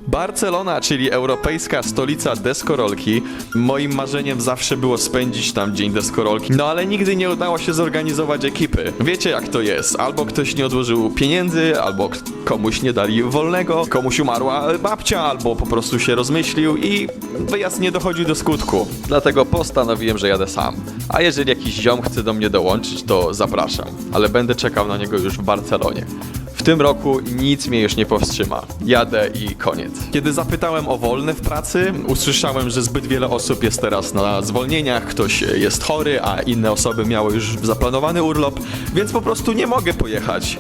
Barcelona, czyli europejska stolica deskorolki. Moim marzeniem zawsze było spędzić tam dzień deskorolki, no ale nigdy nie udało się zorganizować ekipy. Wiecie jak to jest, albo ktoś nie odłożył pieniędzy, albo komuś nie dali wolnego, komuś umarła babcia, albo po prostu się rozmyślił i wyjazd nie dochodził do skutku. Dlatego postanowiłem, że jadę sam. A jeżeli jakiś ziom chce do mnie dołączyć, to zapraszam, ale będę czekał na niego już w Barcelonie. W tym roku nic mnie już nie powstrzyma. Jadę i koniec. Kiedy zapytałem o wolne w pracy, usłyszałem, że zbyt wiele osób jest teraz na zwolnieniach, ktoś jest chory, a inne osoby miały już zaplanowany urlop, więc po prostu nie mogę pojechać.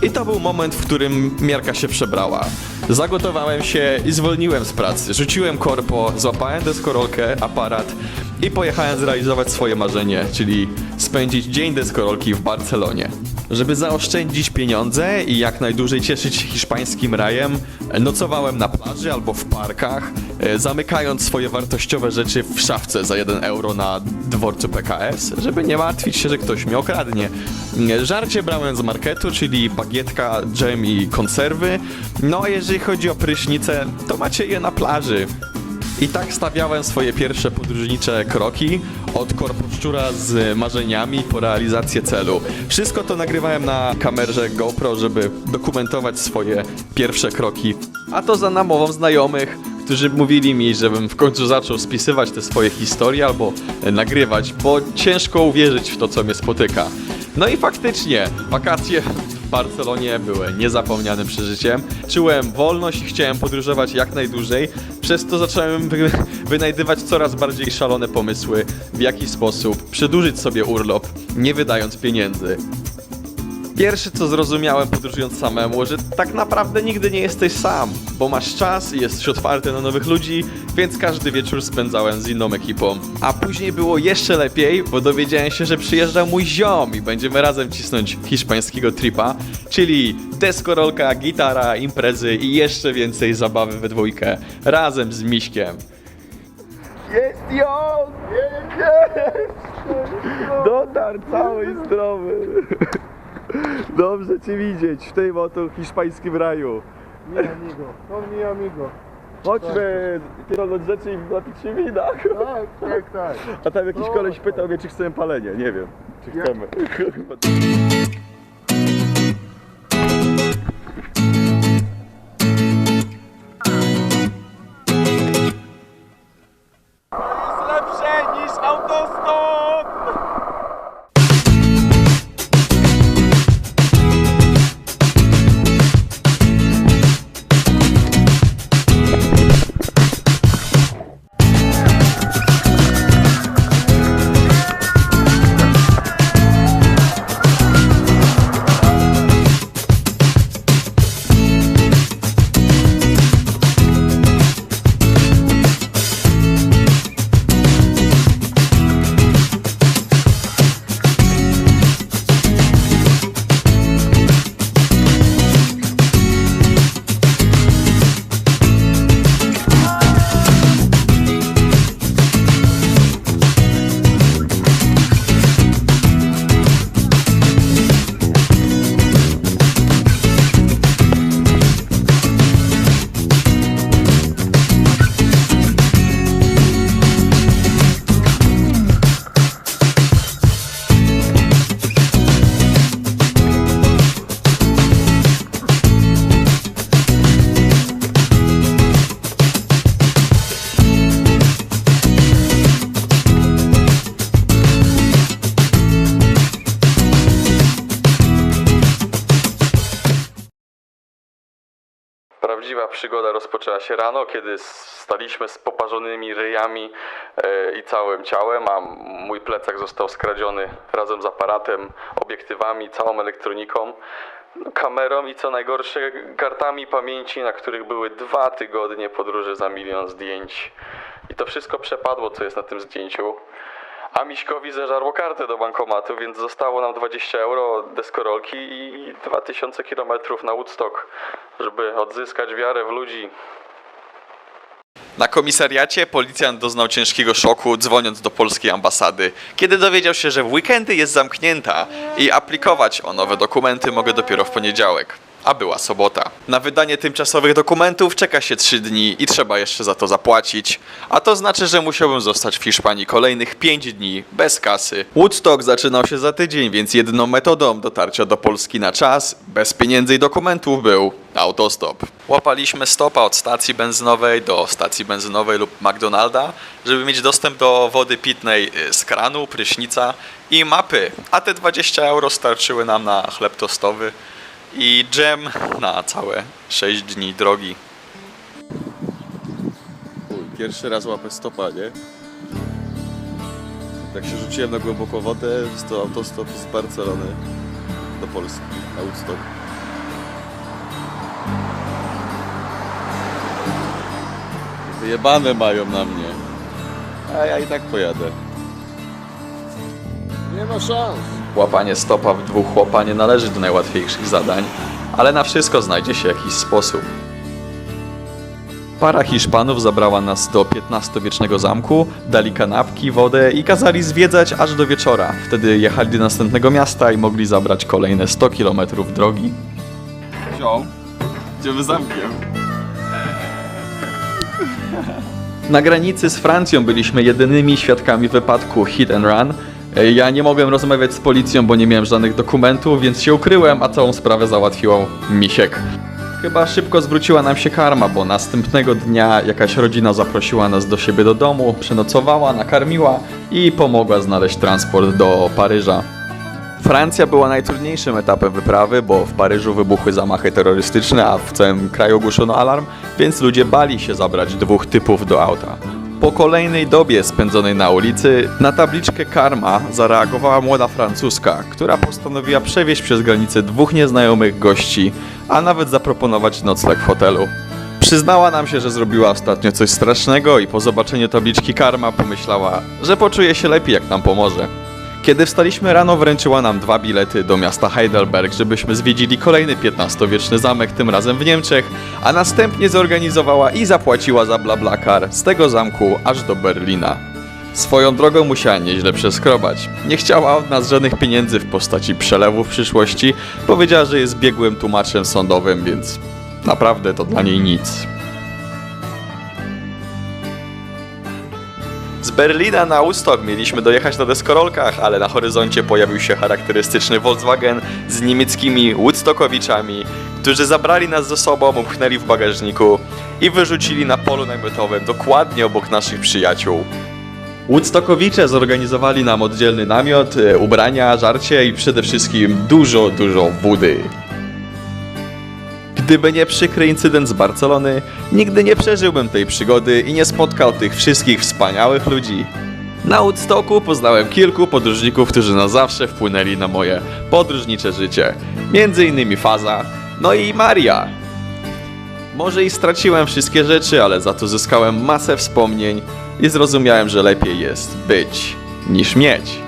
I to był moment, w którym miarka się przebrała. Zagotowałem się i zwolniłem z pracy. Rzuciłem korpo, złapałem deskorolkę, aparat i pojechałem zrealizować swoje marzenie, czyli spędzić dzień deskorolki w Barcelonie. Żeby zaoszczędzić pieniądze i jak najdłużej cieszyć się hiszpańskim rajem, nocowałem na plaży albo w parkach, zamykając swoje wartościowe rzeczy w szafce za 1 euro na dworcu PKS, żeby nie martwić się, że ktoś mnie okradnie. Żarcie brałem z marketu, czyli bagietka, dżem i konserwy. No a jeżeli chodzi o prysznice, to macie je na plaży. I tak stawiałem swoje pierwsze podróżnicze kroki, od korposzczura z marzeniami po realizację celu. Wszystko to nagrywałem na kamerze GoPro, żeby dokumentować swoje pierwsze kroki. A to za namową znajomych, którzy mówili mi, żebym w końcu zaczął spisywać te swoje historie albo nagrywać, bo ciężko uwierzyć w to, co mnie spotyka. No i faktycznie, wakacje w Barcelonie były niezapomnianym przeżyciem. Czułem wolność i chciałem podróżować jak najdłużej, przez to zacząłem wynajdywać coraz bardziej szalone pomysły, w jaki sposób przedłużyć sobie urlop, nie wydając pieniędzy. Pierwsze co zrozumiałem podróżując samemu, że tak naprawdę nigdy nie jesteś sam, bo masz czas i jesteś otwarty na nowych ludzi, więc każdy wieczór spędzałem z inną ekipą. A później było jeszcze lepiej, bo dowiedziałem się, że przyjeżdżał mój ziom i będziemy razem cisnąć hiszpańskiego tripa, czyli deskorolka, gitara, imprezy i jeszcze więcej zabawy we dwójkę, razem z Miśkiem. Jest ją! Dotarł cały i zdrowy. Dobrze cię widzieć w tym oto hiszpańskim raju. Mi amigo, to mi amigo. Chodźmy pierdolnąć rzeczy i napić się wina. Tak. A tam jakiś koleś pytał mnie, czy chcemy palenie. Nie wiem, czy chcemy. To jest lepsze niż autostop! Prawdziwa przygoda rozpoczęła się rano, kiedy staliśmy z poparzonymi ryjami i całym ciałem, a mój plecak został skradziony razem z aparatem, obiektywami, całą elektroniką, kamerą i co najgorsze kartami pamięci, na których były 2 tygodnie podróży za 1 000 000 zdjęć. I to wszystko przepadło, co jest na tym zdjęciu. A Miśkowi zeżarło kartę do bankomatu, więc zostało nam 20 euro deskorolki i 2000 km na Woodstock, żeby odzyskać wiarę w ludzi. Na komisariacie policjant doznał ciężkiego szoku, dzwoniąc do polskiej ambasady, kiedy dowiedział się, że w weekendy jest zamknięta i aplikować o nowe dokumenty mogę dopiero w poniedziałek. a była sobota. Na wydanie tymczasowych dokumentów czeka się 3 dni i trzeba jeszcze za to zapłacić, a to znaczy, że musiałbym zostać w Hiszpanii kolejnych 5 dni bez kasy. Woodstock zaczynał się za tydzień, więc jedyną metodą dotarcia do Polski na czas, bez pieniędzy i dokumentów był autostop. Łapaliśmy stopa od stacji benzynowej do stacji benzynowej lub McDonalda, żeby mieć dostęp do wody pitnej z kranu, prysznica i mapy, a te 20 euro starczyły nam na chleb tostowy i dżem na całe 6 dni drogi. Pierwszy raz łapę stopa, nie? Tak się rzuciłem na głęboką wodę, to autostop z Barcelony do Polski, na Woodstock. Wyjebane mają na mnie, a ja i tak pojadę. Nie ma szans. Łapanie stopa w dwóch chłopa nie należy do najłatwiejszych zadań, ale na wszystko znajdzie się jakiś sposób. Para Hiszpanów zabrała nas do XV-wiecznego zamku, dali kanapki, wodę i kazali zwiedzać aż do wieczora. Wtedy jechali do następnego miasta i mogli zabrać kolejne 100 km drogi. Wziął, idziemy zamkiem. Na granicy z Francją byliśmy jedynymi świadkami wypadku hit and run. Ja nie mogłem rozmawiać z policją, bo nie miałem żadnych dokumentów, więc się ukryłem, a całą sprawę załatwił Misiek. Chyba szybko zwróciła nam się karma, bo następnego dnia jakaś rodzina zaprosiła nas do siebie do domu, przenocowała, nakarmiła i pomogła znaleźć transport do Paryża. Francja była najtrudniejszym etapem wyprawy, bo w Paryżu wybuchły zamachy terrorystyczne, a w całym kraju ogłoszono alarm, więc ludzie bali się zabrać 2 typów do auta. Po kolejnej dobie spędzonej na ulicy, na tabliczkę karma zareagowała młoda Francuska, która postanowiła przewieźć przez granicę 2 nieznajomych gości, a nawet zaproponować nocleg w hotelu. Przyznała nam się, że zrobiła ostatnio coś strasznego i po zobaczeniu tabliczki karma pomyślała, że poczuje się lepiej, jak nam pomoże. Kiedy wstaliśmy rano, wręczyła nam 2 bilety do miasta Heidelberg, żebyśmy zwiedzili kolejny XV-wieczny zamek, tym razem w Niemczech, a następnie zorganizowała i zapłaciła za BlaBlaCar z tego zamku aż do Berlina. Swoją drogą musiała nieźle przeskrobać. Nie chciała od nas żadnych pieniędzy w postaci przelewu w przyszłości, powiedziała, że jest biegłym tłumaczem sądowym, więc naprawdę to dla niej nic. Z Berlina na Woodstock mieliśmy dojechać na deskorolkach, ale na horyzoncie pojawił się charakterystyczny Volkswagen z niemieckimi Woodstockowiczami, którzy zabrali nas ze sobą, upchnęli w bagażniku i wyrzucili na polu namiotowym dokładnie obok naszych przyjaciół. Woodstockowicze zorganizowali nam oddzielny namiot, ubrania, żarcie i przede wszystkim dużo wody. Gdyby nie przykry incydent z Barcelony, nigdy nie przeżyłbym tej przygody i nie spotkał tych wszystkich wspaniałych ludzi. Na Woodstocku poznałem kilku podróżników, którzy na zawsze wpłynęli na moje podróżnicze życie. Między innymi Faza, no i Maria. Może i straciłem wszystkie rzeczy, ale za to zyskałem masę wspomnień i zrozumiałem, że lepiej jest być niż mieć.